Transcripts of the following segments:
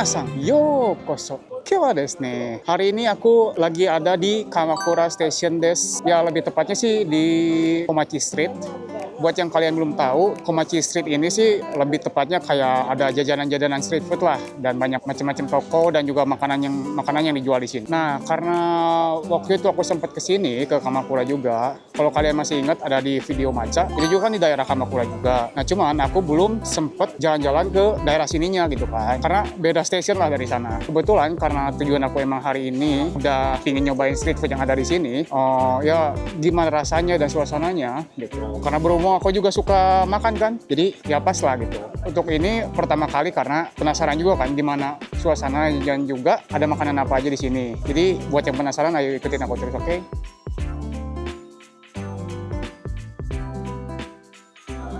Minasan, yokoso. Kyo desu ne. Hari ini aku lagi ada di Kamakura Station desu. Ya lebih tepatnya sih di Komachi Street. Buat yang kalian belum tahu, Komachi Street ini sih lebih tepatnya kayak ada jajanan-jajanan street food lah, dan banyak macam-macam toko dan juga makanan yang dijual di sini. Nah, karena waktu itu aku sempat ke sini ke Kamakura juga. Kalau kalian masih ingat ada di video Maca, itu juga kan di daerah Kamakura juga. Nah, cuman aku belum sempat jalan-jalan ke daerah sininya gitu kan. Karena beda stasiun lah dari sana. Kebetulan karena tujuan aku emang hari ini udah pingin nyobain street food yang ada di sini. Ya gimana rasanya dan suasananya gitu. Karena berhubung aku juga suka makan kan, jadi ya pas lah gitu. Untuk ini pertama kali karena penasaran juga kan gimana suasana dan juga ada makanan apa aja di sini. Jadi buat yang penasaran ayo ikutin aku terus, oke?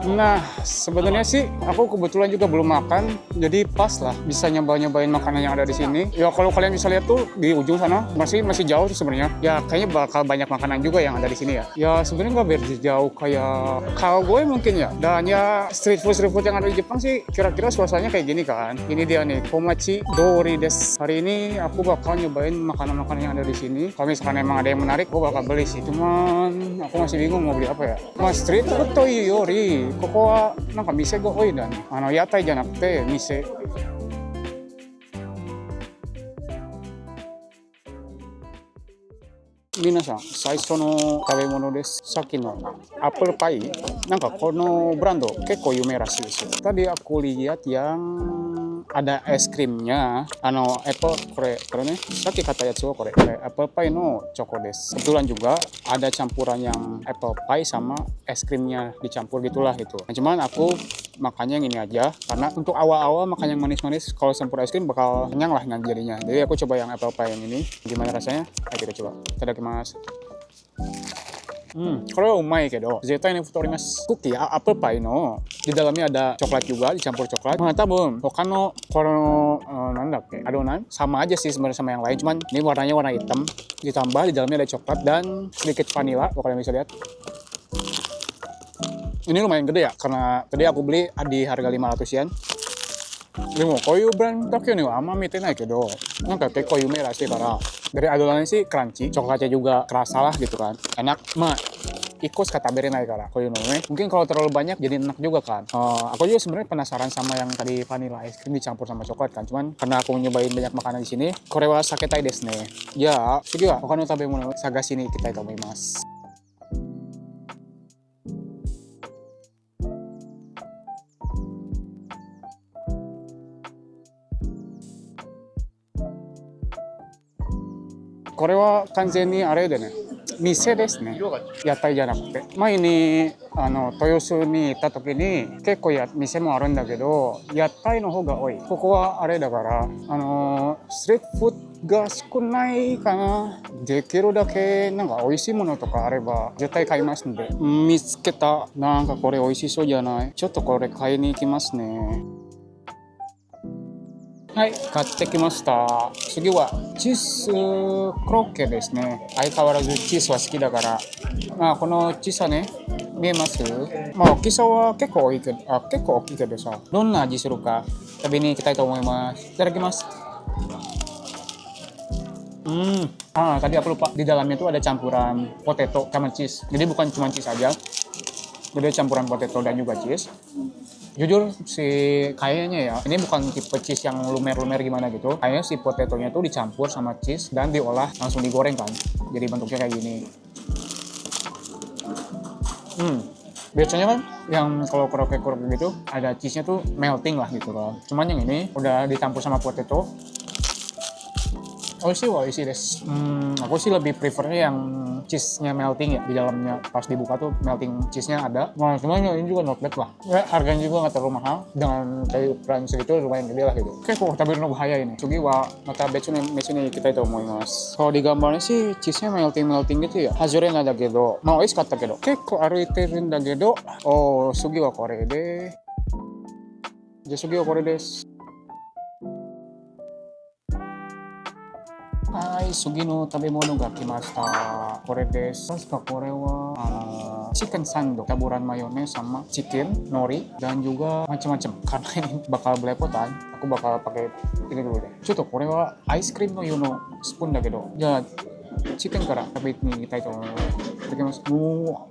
Nah, sebenarnya sih aku kebetulan juga belum makan, jadi pas lah bisa nyobain makanan yang ada di sini. Ya kalau kalian bisa lihat tuh di ujung sana masih jauh tuh sebenarnya. Ya kayaknya bakal banyak makanan juga yang ada di sini ya. Ya sebenarnya nggak berjauh kayak Kawagoe mungkin ya. Dan ya street food yang ada di Jepang sih kira-kira suasananya kayak gini kan. Ini dia nih, Komachi Dori desu. Hari ini aku bakal nyobain makanan-makanan yang ada di sini. Kalau misalkan emang ada yang menarik, aku bakal beli sih. Cuman aku masih bingung mau beli apa ya. Mas street food to yori ここはなんか店が多いんだね。屋台じゃなくて店。皆さん、最初の食べ物です。さっきのアップルパイ。なんかこのブランド結構有名らしいですよ。Tadi aku lihat yang ada es krimnya, apple, これね、さっき買ったやつをこれ apple pie のチョコです。Kebetulan juga ada campuran yang apple pie sama es krimnya dicampur gitulah gitu. Nah, cuman aku makannya yang ini aja, karena untuk awal-awal makan yang manis-manis, kalau campur es krim bakal kenyang lah nanti jadinya. Jadi aku coba yang apple pie yang ini. Gimana rasanya? Ayo kita coba. Itadakimasu. これはうまいけど絶対に太ります。クッキーアップルパイの di dalamnya ada coklat juga, dicampur coklat. Nah, tabung Hokanoなんだっけ, adonan sama aja sih sebenarnya sama yang lain, cuman ini warnanya warna hitam, ditambah di dalamnya ada coklat dan sedikit vanila. Kalian bisa lihat ini lumayan gede ya, karena tadi aku beli di harga 500 yen. でもこういうブランドだけにはあんま見てないけど、なんか結構有名らしいから、dari adonannya sih crunchy, coklatnya juga kerasa lah gitu kan, enak. Ikut kata berenai kara, koyo nih. Mungkin kalau terlalu banyak jadi enak juga kan. Aku juga sebenarnya penasaran sama yang tadi vanilla ice cream dicampur sama coklat kan. Cuman karena aku nyobain banyak makanan di sini, korewa saketai desu ne. Ya,次は他の食べ物を探しに行きたいと思います。これは完全にあれでね、店ですね。屋台じゃなくて。前に豊洲に行った時に結構店もあるんだけど、屋台の方が多い。ここはあれだから、ストリートフードが少ないかな。できるだけなんか美味しいものとかあれば絶対買いますんで。見つけた。なんかこれ美味しそうじゃない。ちょっとこれ買いに行きますね。はい、買ってきました。次はチーズコロッケですね。相変わらずチーズは好きだから。この小さね、見えます？大きさは結構大きいけどさ、どんな味するか食べに行きたいと思います。いただきます。Tadi aku lupa, di dalamnya tuh ada campuran potato sama cheese. Jadi bukan cuma cheese aja, jadi campuran potato dan juga cheese. Jujur sih kayaknya ya, ini bukan tipe cheese yang lumer-lumer gimana gitu. Kayaknya si potatonya tuh dicampur sama cheese dan diolah langsung digoreng kan. Jadi bentuknya kayak gini. Biasanya kan yang kalau koroke gitu ada cheese-nya tuh melting lah gitu kan. Cuman yang ini udah dicampur sama potato. Oishi desu. Aku sih lebih prefernya yang cheese-nya melting ya, di dalamnya pas dibuka tuh melting cheese-nya ada. Nah, semuanya ini juga not bad lah. Ya, harganya juga nggak terlalu mahal, dengan kayak ukuran segitu lumayan gede lah gitu. Keko taberu no bahaya ini. Sugi wa mata betsu ni mesu ni ikitai to omoimasu. Kalau di gambarnya sih cheese-nya melting gitu ya. Hazure nada kedo, oishikatta kedo. Keko aruiteru nda kedo. Sugi wa kore de. Sugi wa kore desu. はい、次の食べ物が来ました。これです。確かこれはchicken sando, taburan mayones sama chicken, nori, dan juga macam-macam. Karena ini bakal belepotan, aku bakal pakai ini dulu deh. ちょっとこれはアイスクリームの用のスプーンだけど、じゃあチキンから食べてみたいと思います。いただきます。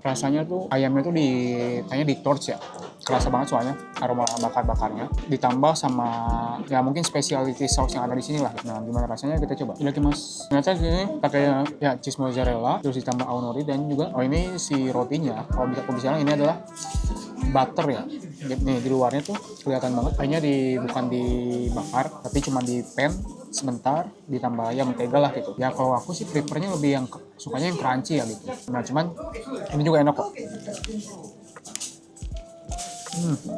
Rasanya tuh ayamnya tuh kayaknya di torch ya. Kerasa banget soalnya aroma bakar-bakarnya. Ditambah sama ya mungkin specialty sauce yang ada di sini lah. Nah, gimana rasanya kita coba. Mas. Ternyata sini pakai ya cheese mozzarella, terus ditambah aonori dan juga ini si rotinya. Kalau bisa aku bilang ini adalah butter ya. Nih di luarnya tuh kelihatan banget kayaknya bukan dibakar tapi cuma di pan sebentar ditambah ya mentega lah gitu. Ya kalau aku sih prefernya lebih yang sukanya yang crunchy ya gitu. Nah cuman ini juga enak kok.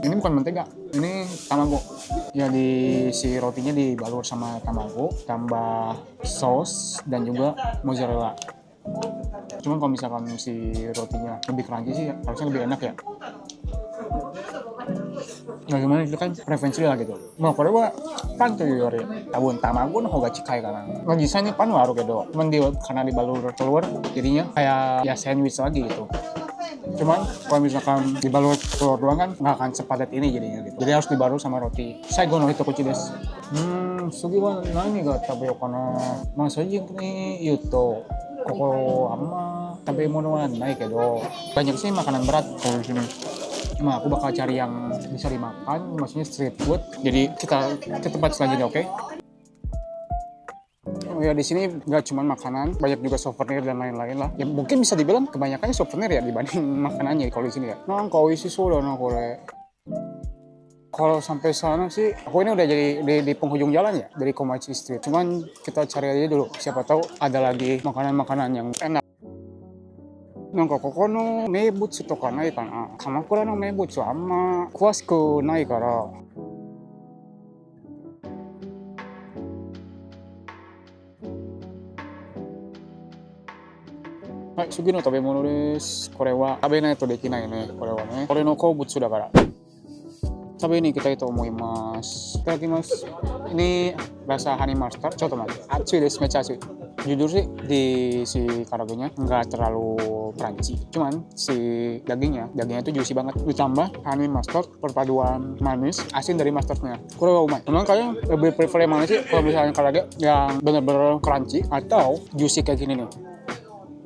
Ini bukan mentega, ini tamago. Ya si rotinya dibalur sama tamago, tambah saus dan juga mozzarella. Cuman kalau misalkan si rotinya lebih crunchy sih harusnya lebih enak ya. Nah gimana itu kan preferensi lah gitu. Nahこれはパンというより多分卵の方が近いかな。まあ実際にパンはあるけど、cuman karena dibalur telur jadinya kayak ya sandwich lagi gitu. Cuman kalau misalkan dibalur telur doang kan nggak akan sepadat ini jadinya gitu. Jadi harus dibalur sama roti. 最後の一口です。次は何が食べようかな。まあ正直に言うとここあんま食べ物はないけどbanyak sih makanan berat kalau di sini. Nah, aku bakal cari yang bisa dimakan, maksudnya street food. Jadi kita ke tempat selanjutnya, oke? Oh ya di sini nggak cuma makanan, banyak juga souvenir dan lain-lain lah. Ya mungkin bisa dibilang kebanyakannya souvenir ya dibanding makanannya kalau di sini ya. Nah, kau isi soda nah kore. Kalau sampai sana sih, aku ini udah jadi di penghujung jalan ya dari Komachi Street. Cuman kita cari aja dulu, siapa tahu ada lagi makanan-makanan yang enak. なんかここの名物とかないかな。鎌倉の名物はあんま詳しくないから。はい、次の食べ物です。これは食べないとできないね。これはね。これの好物だから。食べに行きたいと思います。いただきます。Ini rasa honey mustard. Coba teman. Acuy deh, mecha acuy. Jujur sih di si karagonya nggak terlalu crunchy, cuman si dagingnya itu juicy banget. Ditambah honey mustard, perpaduan manis asin dari mustardnya. Kurang umai. Cuman kalian lebih prefer yang mana sih? Kalau misalnya karage yang bener-bener crunchy atau juicy kayak gini nih?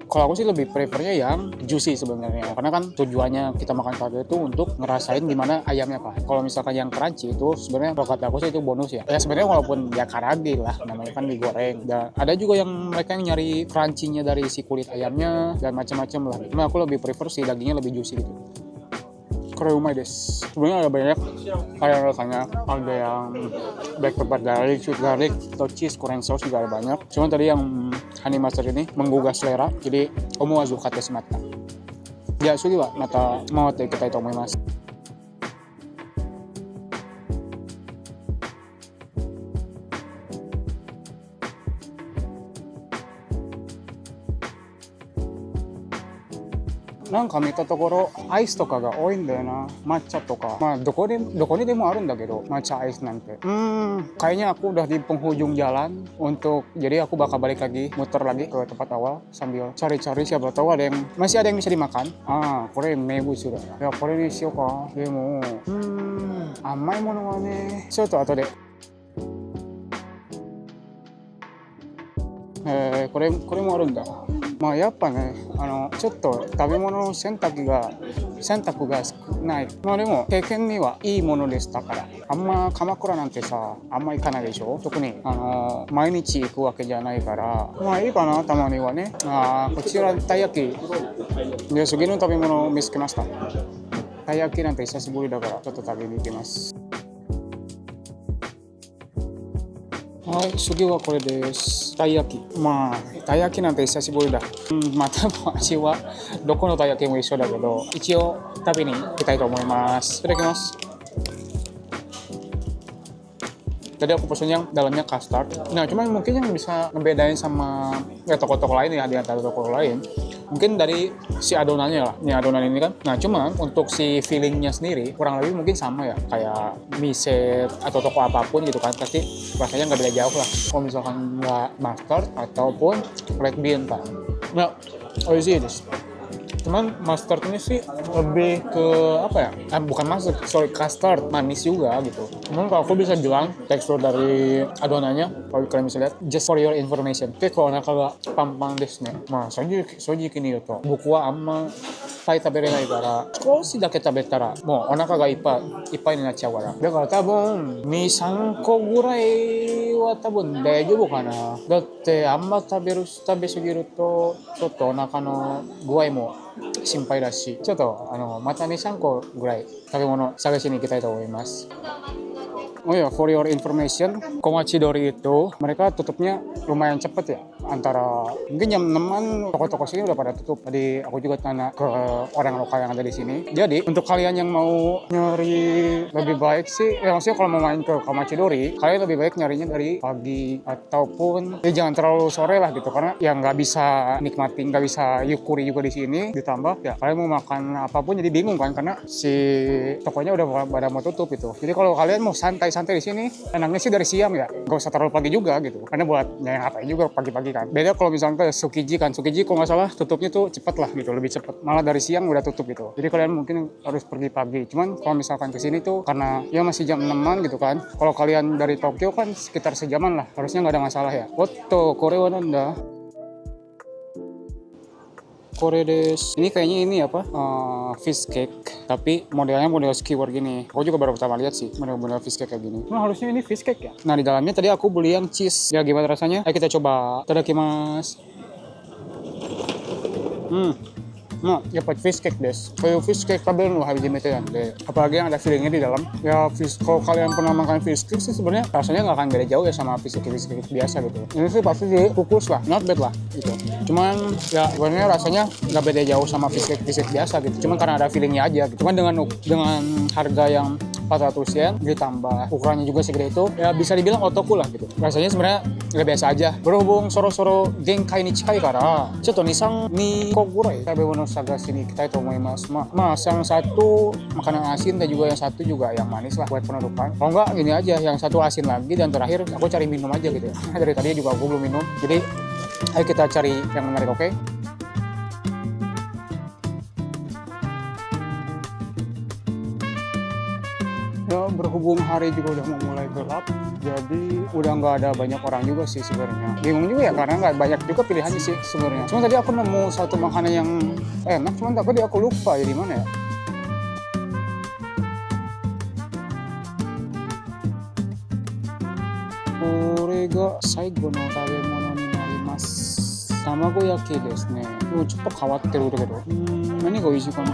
Kalau aku sih lebih prefernya yang juicy sebenarnya, karena kan tujuannya kita makan karage itu untuk ngerasain gimana ayamnya pak. Kalau misalkan yang crunchy itu sebenarnya kalau kata aku sih itu bonus ya. Ya sebenarnya walaupun ya karage lah namanya kan digoreng. Dan ada juga yang mereka yang nyari crunchy-nya dari si kulit ayamnya dan macam-macam lah. Cuma aku lebih prefer si dagingnya lebih juicy gitu. Kurang des. Sebenarnya ada banyak kayak rasanya, ada yang black pepper garlic, sweet garlic, atau cheese, Korean sauce juga ada banyak. Cuma tadi yang honey mustard ini menggugah selera, jadi omowazu kate shimatta. Ya, sugi wa mata mawatte ikitai to omoimasu.なんか見たところアイスとかが多いんだよな。抹茶とかまあどこにでもあるんだけど抹茶アイスなんてkayaknya aku udah di penghujung jalan untuk jadi aku bakal balik lagi muter lagi ke tempat awal sambil cari-cari siapa tahu masih ada yang bisa dimakan. これ名物だな。いやこれにしようか。でも甘いものはねちょっと後でこれもあるんだ。まあやっぱねちょっと食べ物の選択が少ない。まあでも経験にはいいものでしたから。あんま鎌倉なんてさあんま行かないでしょ。特に毎日行くわけじゃないからまあいいかなたまにはね。こちらたい焼きで次の食べ物を見つけました。たい焼きなんて久しぶりだからちょっと食べに行きます。はい、次はこれです。たい焼き。まあ、たい焼きなんて久しぶりだ。まあ、多分味はどこのたい焼きも一緒だけど、一応食べに行きたいと思います。いただきます。Tadi aku pesen yang dalamnya custard. Nah, cuman mungkin yang bisa ngebedain sama ya toko-toko lain ya di antara toko lain. Mungkin dari si adonannya lah. Nih adonan ini kan. Nah cuman untuk si fillingnya sendiri kurang lebih mungkin sama ya. Kayak mie set atau toko apapun gitu kan. Pasti rasanya nggak beda jauh lah. Kalau misalkan nggak mustard ataupun black bean kan. Nah, oh sih this. Cuman mustard ini sih lebih ke apa ya? Bukan mustard, sorry, custard, manis juga gitu. Cuman kalau aku bisa bilang tekstur dari adonannya, kalau kalian bisa lihat, just for your information. Kayak kalau kagak pampang desu ne. Ma, soji ni to. Buku wa amma pai taberenai kara,少しだけ食べたらもうお腹がいっぱいになっちゃうから。だから多分2、3個ぐらいは多分大丈夫かな。だってあんま食べすぎるとちょっとお腹の具合も心配だし、ちょっとまた2、3個ぐらい食べ物探しに行きたいと思います。Oh ya, for your information, Komachi Dori itu mereka tutupnya lumayan cepet ya. Antara mungkin jam 6-an toko-toko sini udah pada tutup. Tadi aku juga tanya ke orang lokal yang ada di sini. Jadi untuk kalian yang mau nyari lebih baik sih, ya maksudnya kalau mau main ke Komachi Dori, kalian lebih baik nyarinya dari pagi ataupun ya jangan terlalu sore lah gitu. Karena ya nggak bisa nikmati, nggak bisa yukuri juga di sini. Ditambah ya kalian mau makan apapun jadi bingung kan karena si tokonya udah pada mau tutup gitu. Jadi kalau kalian mau santai di sini, enaknya sih dari siang ya, nggak usah terlalu pagi juga gitu, karena buat ngapain juga pagi-pagi kan. Beda kalau misalnya ke Tsukiji kan, Tsukiji kalau nggak salah tutupnya tuh cepat lah gitu, lebih cepat, malah dari siang udah tutup gitu. Jadi kalian mungkin harus pergi pagi, cuman kalau misalkan ke sini tuh karena ya masih jam 6-an gitu kan, kalau kalian dari Tokyo kan sekitar sejaman lah, harusnya nggak ada masalah ya. Otto, kore wa nanda? Kore desu. Ini kayaknya ini apa? Fish cake. Tapi modelnya model skewer gini. Aku juga baru pertama lihat sih model fish cake kayak gini. Nah harusnya ini fish cake ya. Nah di dalamnya tadi aku beli yang cheese. Ya gimana rasanya? Ayo kita coba. Itadakimasu. Nah, ya buat fish cake des. Kalau fish cake tabel nu habijimete ya. Apalagi yang ada fillingnya di dalam. Ya kalau kalian pernah makan fish cake sih sebenarnya rasanya nggak akan beda jauh ya sama fish cake biasa gitu. Ini sih pasti dikukus lah, not bad lah gitu. Cuman ya sebenarnya rasanya nggak beda jauh sama fish cake biasa gitu. Cuman karena ada fillingnya aja gitu. Cuman dengan harga yang 400 yen ditambah ukurannya juga segede itu, ya bisa dibilang otoku lah gitu. Rasanya sebenarnya nggak biasa aja. Berhubung soro-soro genkai ni chikai kara, chotto nisang ni kogurai tabemono sagasi ni ikitai to omoimasu. Mas yang satu makanan asin dan juga yang satu juga yang manis lah buat penutupan. Kalau enggak ini aja, yang satu asin lagi dan terakhir aku cari minum aja gitu ya. Dari tadi juga aku belum minum. Jadi ayo kita cari yang menarik, oke? Ya berhubung hari juga udah mau mulai gelap, jadi udah nggak ada banyak orang juga sih sebenarnya. Bingung juga ya karena nggak banyak juga pilihannya sih sebenarnya. Cuma tadi aku nemu satu makanan yang enak, cuman tadi aku lupa ya di mana ya. Kore ga saigo no tabemono ni narimasu. Tamago yaki desu ne. ちょっと変わってるけど、何が美味しいかな。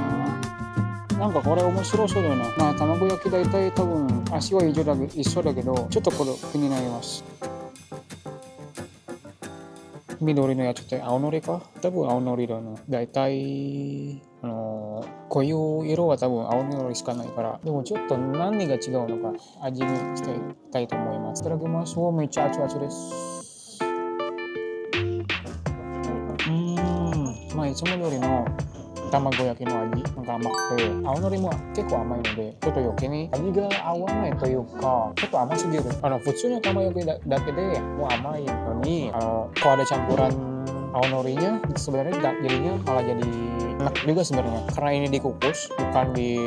なんかこれ面白そうだよな。まあ卵焼き大体多分足は一緒だけど、ちょっとこれ気になります。緑のやつって青のりか？多分青のりだな。大体濃い色は多分青のりしかないから、でもちょっと何が違うのか味見していきたいと思います。いただきます。めっちゃ熱々です。まあいつも通りの卵焼きの味なんか甘くて、青のりも結構甘いのでちょっと余計に味が合わないというか、ちょっと甘すぎる。普通の卵焼きだけでもう甘いのにkalau ada campuran aonorinya sebenarnya jadinya malah jadi enak juga sebenarnya karena ini dikukus bukan di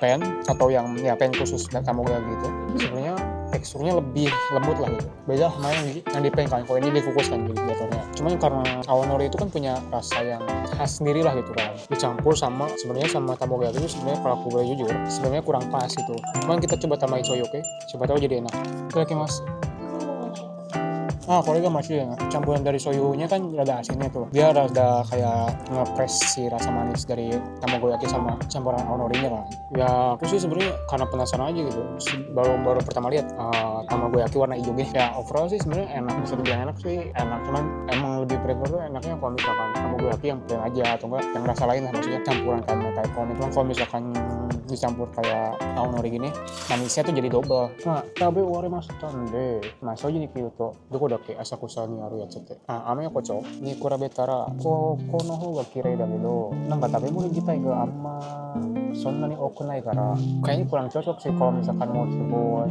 pan atau yang ya pan khusus dan tamagoyaki gitu. Sebenarnya teksturnya lebih lembut lah gitu. Beda sama yang di pan kan, kalau ini dikukus kan jadi jatuhnya. Cuman karena aonori itu kan punya rasa yang khas sendiri lah gitu kan. Dicampur sama sebenarnya sama tamagoyaki itu sebenarnya kalau aku boleh jujur sebenarnya kurang pas gitu. Cuman kita coba tambahin soy, oke? Siapa tahu jadi enak. Itadakimasu. Kalau juga masih ya, campuran dari soyunya kan rada asinnya tuh. Dia rada kayak ngepres si rasa manis dari tamagoyaki sama campuran aonorinya kan. Ya aku sih sebenarnya karena penasaran aja gitu. Baru pertama lihat tamagoyaki warna hijau gini. Ya overall sih sebenarnya enak, bisa dibilang enak sih enak. Cuman emang lebih prefer tuh enaknya kalau misalkan tamagoyaki yang plain aja atau enggak yang rasa lain lah, maksudnya campuran kayak kalau misalkan dicampur kayak aonori gini, manisnya tuh jadi double. Tabe uwaremashita nde, soji ni kiru to doko だけ浅草にあるやつって。アメ横丁に比べたらここの方が綺麗だけど、なんか食べ物自体があんまそんなに多くないから kayaknya kurang cocok sih kalau misalkan mau buat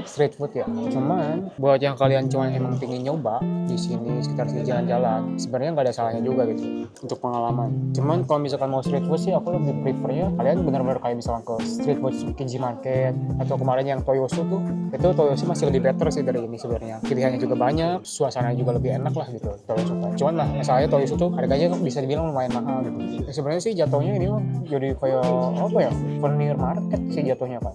street food ya. Cuman buat yang kalian cuma emang pingin nyoba di sini sekitar sini jalan-jalan, sebenarnya nggak ada salahnya juga gitu untuk pengalaman. Cuman kalau misalkan mau street food sih aku lebih prefernya kalian benar-benar kayak misalkan ke street food Tsukiji Market atau kemarin yang Toyosu tuh, itu Toyosu masih lebih better sih dari ini sebenarnya. Pilihannya juga banyak, suasananya juga lebih enak lah gitu Toyosu kan. Cuman lah masalahnya Toyosu tuh harganya bisa dibilang lumayan mahal gitu. Ya, sebenarnya sih jatuhnya ini mah jadi kayak apa ya, furniture market sih jatuhnya kan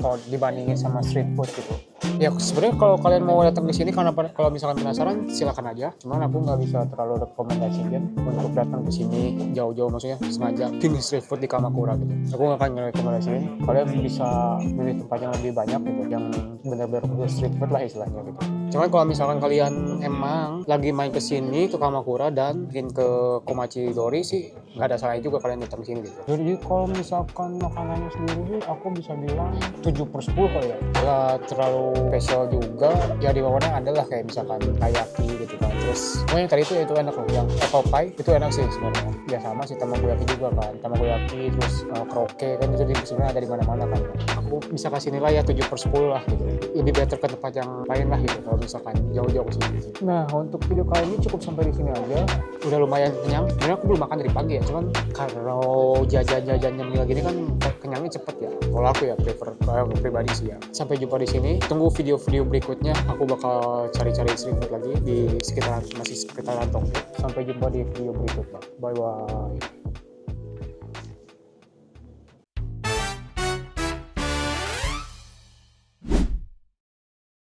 kalau dibandingin sama street food gitu. Ya sebenarnya kalau kalian mau datang ke sini karena kalau misalkan penasaran silakan aja. Cuman aku nggak bisa terlalu rekomendasiin untuk datang ke sini jauh-jauh, maksudnya sengaja king street food di Kamakura gitu. Aku nggak akan ngerekomendasiin. Kalian bisa milih tempat yang lebih banyak gitu, yang benar-benar untuk street food lah istilahnya gitu. Cuman kalau misalkan kalian emang lagi main ke sini ke Kamakura dan ingin ke Komachi Dori sih nggak ada salahnya juga kalian datang ke sini gitu. Jadi kalau misalkan makanannya sendiri sih aku bisa bilang 7/10 kali ya. Nggak terlalu spesial juga, ya di bawahnya adalah kayak misalkan taiyaki gitu kan. Terus yang tadi itu enak loh, yang apple pie itu enak sih sebenarnya. Ya sama sih tamagoyaki juga kan, tamagoyaki terus kroke kan itu sebenarnya ada di mana-mana kan. Aku bisa kasih nilai ya 7/10 lah gitu. Lebih better ke tempat yang lain lah gitu kalau misalkan jauh-jauh ke sini. Nah untuk video kali ini cukup sampai di sini aja. Udah lumayan kenyang. Sebenarnya aku belum makan dari pagi ya, cuman kalau jajan-jajan nyemil gini kan kenyangnya cepet ya. Kalau aku ya prefer kalau pribadi sih ya. Sampai jumpa di sini. Tunggu video-video berikutnya. Aku bakal cari-cari street food lagi di sekitaran Tokyo. Sampai jumpa di video berikutnya. Bye bye.